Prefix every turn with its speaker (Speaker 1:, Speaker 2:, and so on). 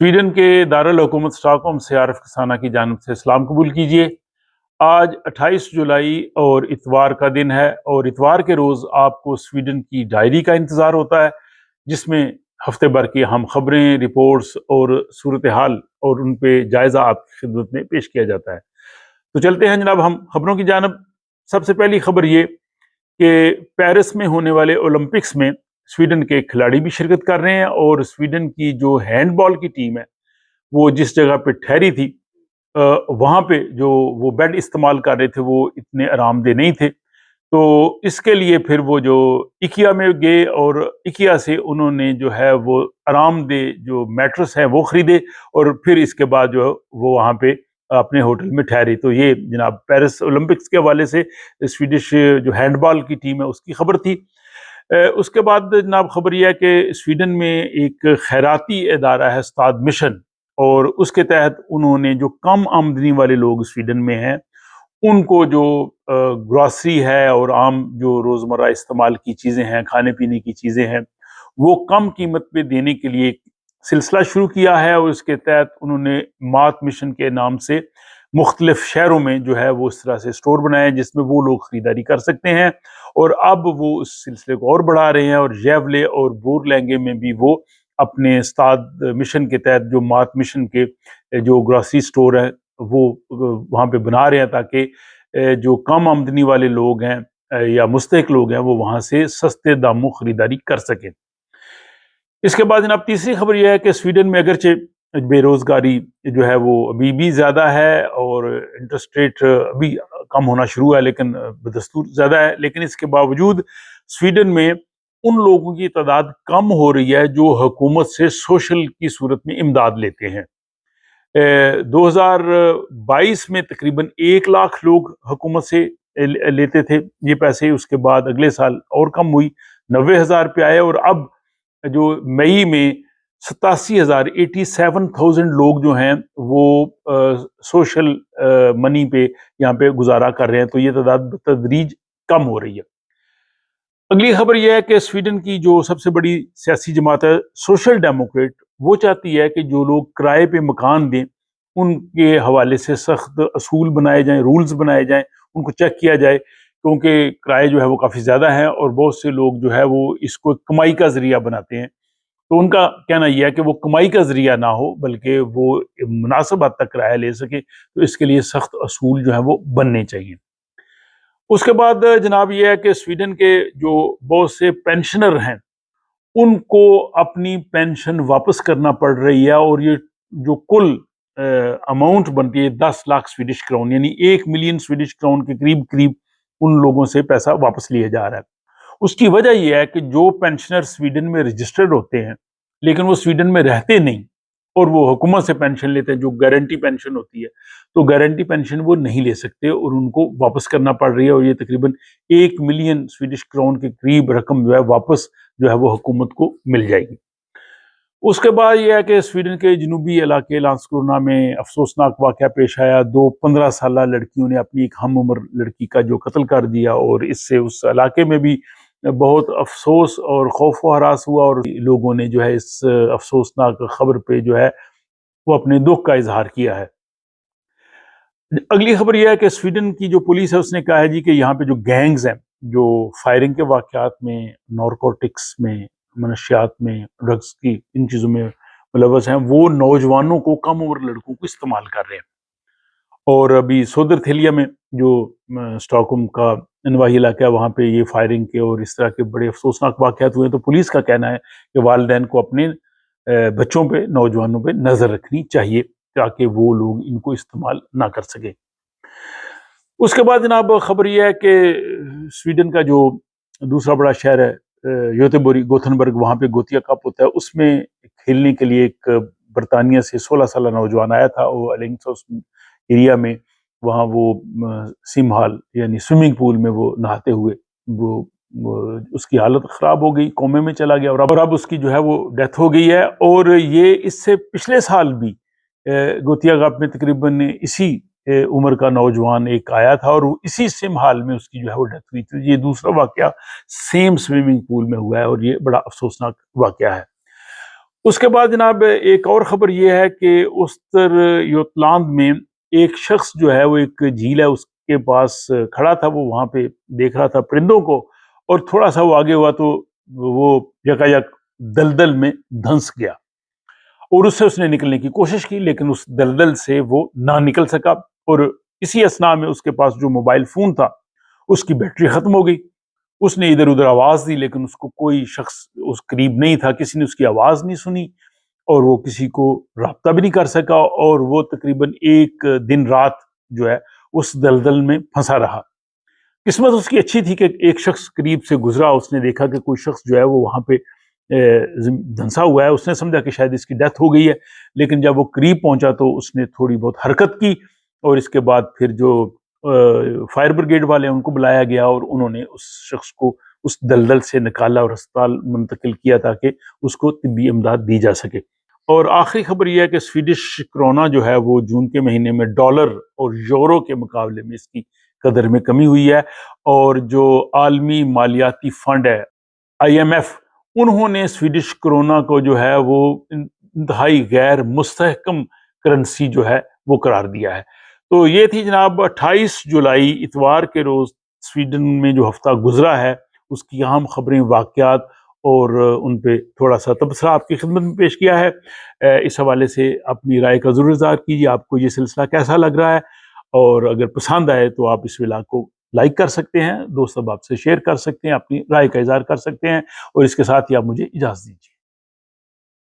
Speaker 1: Sweden के दारुल हुकूमत Stockholm से आरिफ कसाना की जानिब से सलाम कबूल कीजिए। आज 28 जुलाई और इतवार का दिन है और इतवार के रोज़ आपको स्वीडन की डायरी का इंतज़ार होता है, जिसमें हफ्ते भर की अहम खबरें, रिपोर्ट्स और सूरत हाल और उन पे जायज़ा आपकी खिदमत में पेश किया जाता है। तो चलते हैं जनाब हम खबरों की जानिब। सबसे पहली खबर ये कि पेरिस में होने वाले ओलंपिक्स में स्वीडन के खिलाड़ी भी शिरकत कर रहे हैं और स्वीडन की जो हैंडबॉल की टीम है वो जिस जगह पे ठहरी थी वहाँ पे जो वो बेड इस्तेमाल कर रहे थे वो इतने आरामदेह नहीं थे। तो इसके लिए फिर वो जो इकिया में गए और इकिया से उन्होंने जो है वो आरामदेह जो मैट्रेस है वो खरीदे और फिर इसके बाद जो वो वहाँ पे अपने होटल में ठहरे। तो ये जनाब पेरिस ओलंपिक्स के हवाले से स्वीडिश जो हैंडबॉल की टीम है उसकी खबर थी। उसके बाद जनाब खबर यह है कि स्वीडन में एक खैराती इदारा है उस्ताद मिशन, और उसके तहत उन्होंने जो कम आमदनी वाले लोग स्वीडन में हैं उनको जो ग्रॉसरी है और आम जो रोज़मर्रा इस्तेमाल की चीज़ें हैं, खाने पीने की चीज़ें हैं, वो कम कीमत पे देने के लिए एक सिलसिला शुरू किया है और इसके तहत उन्होंने मात मिशन के नाम से मुख्तलिफ शहरों में जो है वो इस तरह से स्टोर बनाए हैं जिसमें वो लोग खरीदारी कर सकते हैं। और अब वो उस सिलसिले को और बढ़ा रहे हैं और जैवले और बोरलैंगे में भी वो अपने उस्ताद मिशन के तहत जो मात मिशन के जो ग्रॉसरी स्टोर है वो वहाँ पे बना रहे हैं ताकि जो कम आमदनी वाले लोग हैं या मुस्तहिक लोग हैं वो वहाँ से सस्ते दामों खरीदारी कर सकें। इसके बाद जनाब तीसरी खबर यह है कि स्वीडन में अगरचे बेरोजगारी जो है वो अभी भी ज़्यादा है और इंटरेस्ट रेट अभी कम होना शुरू हुआ है लेकिन बदस्तूर ज़्यादा है, लेकिन इसके बावजूद स्वीडन में उन लोगों की तादाद कम हो रही है जो हुकूमत से सोशल की सूरत में इमदाद लेते हैं। 2022 में तकरीबन 1 लाख लोग हुकूमत से लेते थे ये पैसे, उसके बाद अगले साल और कम हुई 90,000 पे आए और अब जो मई में 87,000 87,000 लोग जो हैं वो सोशल मनी पे यहाँ पे गुजारा कर रहे हैं। तो ये तादाद तदरीज कम हो रही है। अगली खबर यह है कि स्वीडन की जो सबसे बड़ी सियासी जमात है सोशल डेमोक्रेट, वो चाहती है कि जो लोग किराए पे मकान दें उनके हवाले से सख्त असूल बनाए जाएं, रूल्स बनाए जाएं, उनको चेक किया जाए क्योंकि किराए जो है वो काफ़ी ज़्यादा है और बहुत से लोग जो है वो इसको कमाई का ज़रिया बनाते हैं। तो उनका कहना यह है कि वो कमाई का ज़रिया ना हो बल्कि वो मुनासिब हद तक किराया ले सके, तो इसके लिए सख्त असूल जो है वो बनने चाहिए। उसके बाद जनाब ये है कि स्वीडन के जो बहुत से पेंशनर हैं उनको अपनी पेंशन वापस करना पड़ रही है और ये जो कुल अमाउंट बनती है 10 लाख स्वीडिश क्राउन यानी 1 मिलियन स्वीडिश क्राउन के करीब करीब उन लोगों से पैसा वापस लिया जा रहा है। उसकी वजह यह है कि जो पेंशनर स्वीडन में रजिस्टर्ड होते हैं लेकिन वो स्वीडन में रहते नहीं और वो हुकूमत से पेंशन लेते हैं जो गारंटी पेंशन होती है, तो गारंटी पेंशन वो नहीं ले सकते और उनको वापस करना पड़ रही है और ये तकरीबन 1 मिलियन स्वीडिश क्राउन के करीब रकम जो है वापस जो है वो हुकूमत को मिल जाएगी। उसके बाद यह है कि स्वीडन के जनूबी इलाके लांस्क्रोना में अफसोसनाक वाक़या पेश आया। 2 15 साल लड़कियों ने अपनी एक हम उम्र लड़की का जो कत्ल कर दिया और इससे उस इलाके में भी बहुत अफसोस और खौफ व हरास हुआ और लोगों ने जो है इस अफसोसनाक खबर पे जो है वो अपने दुख का इजहार किया है। अगली खबर यह है कि स्वीडन की जो पुलिस है उसने कहा है जी कि यहाँ पे जो गैंग्स हैं जो फायरिंग के वाक़यात में, नारकोटिक्स में, मनशियात में, ड्रग्स की इन चीज़ों में मुलव्वस हैं वो नौजवानों को, कम उम्र लड़कों को इस्तेमाल कर रहे हैं। और अभी सोदरथेलिया में जो स्टॉकहोम का अनवाही इलाका है वहाँ पे ये फायरिंग के और इस तरह के बड़े अफसोसनाक वाक़यात हुए हैं। तो पुलिस का कहना है कि वालिदैन को अपने बच्चों पे, नौजवानों पे नज़र रखनी चाहिए ताकि वो लोग इनको इस्तेमाल ना कर सके। उसके बाद जनाब खबर यह है कि स्वीडन का जो दूसरा बड़ा शहर है योतेबोरी गोथनबर्ग, वहाँ पे गोतिया कप होता है, उसमें खेलने के लिए एक बरतानिया से 16 साल नौजवान आया था वो एलिंगसोस एरिया में, वहाँ वो सिम हॉल यानी स्विमिंग पूल में वो नहाते हुए वो उसकी हालत ख़राब हो गई, कोमे में चला गया और अब उसकी जो है वो डेथ हो गई है। और ये इससे पिछले साल भी गोतिया कप में तकरीबन इसी उम्र का नौजवान एक आया था और इसी सिम हाल में उसकी जो है वो डेथ हुई थी। ये दूसरा वाकया सेम स्विमिंग पूल में हुआ है और ये बड़ा अफसोसनाक वाकया है। اس کے بعد جناب ایک اور خبر یہ ہے کہ استر یوتلاند میں ایک شخص جو ہے وہ ایک جھیل ہے اس کے پاس کھڑا تھا، وہ وہاں پہ دیکھ رہا تھا پرندوں کو، اور تھوڑا سا وہ آگے ہوا تو وہ یکایک دلدل میں دھنس گیا، اور اس نے نکلنے کی کوشش کی لیکن اس دلدل سے وہ نہ نکل سکا، اور اسی اسنا میں اس کے پاس جو موبائل فون تھا اس کی بیٹری ختم ہو گئی۔ اس نے ادھر ادھر آواز دی لیکن اس کو کوئی شخص اس قریب نہیں تھا، کسی نے اس کی آواز نہیں سنی، اور وہ کسی کو رابطہ بھی نہیں کر سکا، اور وہ تقریباً ایک دن رات جو ہے اس دلدل میں پھنسا رہا۔ قسمت اس کی اچھی تھی کہ ایک شخص قریب سے گزرا، اس نے دیکھا کہ کوئی شخص جو ہے وہ وہاں پہ دھنسا ہوا ہے، اس نے سمجھا کہ شاید اس کی ڈیتھ ہو گئی ہے، لیکن جب وہ قریب پہنچا تو اس نے تھوڑی بہت حرکت کی، اور اس کے بعد پھر جو فائر بریگیڈ والے ہیں ان کو بلایا گیا، اور انہوں نے اس شخص کو اس دلدل سے نکالا اور ہسپتال منتقل کیا تاکہ اس کو طبی امداد دی جا سکے۔ اور آخری خبر یہ ہے کہ سویڈش کرونا جو ہے وہ جون کے مہینے میں ڈالر اور یورو کے مقابلے میں اس کی قدر میں کمی ہوئی ہے، اور جو عالمی مالیاتی فنڈ ہے IMF، انہوں نے سویڈش کرونا کو جو ہے وہ انتہائی غیر مستحکم کرنسی جو ہے وہ قرار دیا ہے۔ تو یہ تھی جناب 28 جولائی اتوار کے روز سویڈن میں جو ہفتہ گزرا ہے اس کی اہم خبریں، واقعات، اور ان پہ تھوڑا سا تبصرہ آپ کی خدمت میں پیش کیا ہے۔ اس حوالے سے اپنی رائے کا ضرور اظہار کیجیے، آپ کو یہ سلسلہ کیسا لگ رہا ہے، اور اگر پسند آئے تو آپ اس ویلاگ کو لائک کر سکتے ہیں، دوست احباب سے شیئر کر سکتے ہیں، اپنی رائے کا اظہار کر سکتے ہیں، اور اس کے ساتھ ہی آپ مجھے اجازت دیجیے۔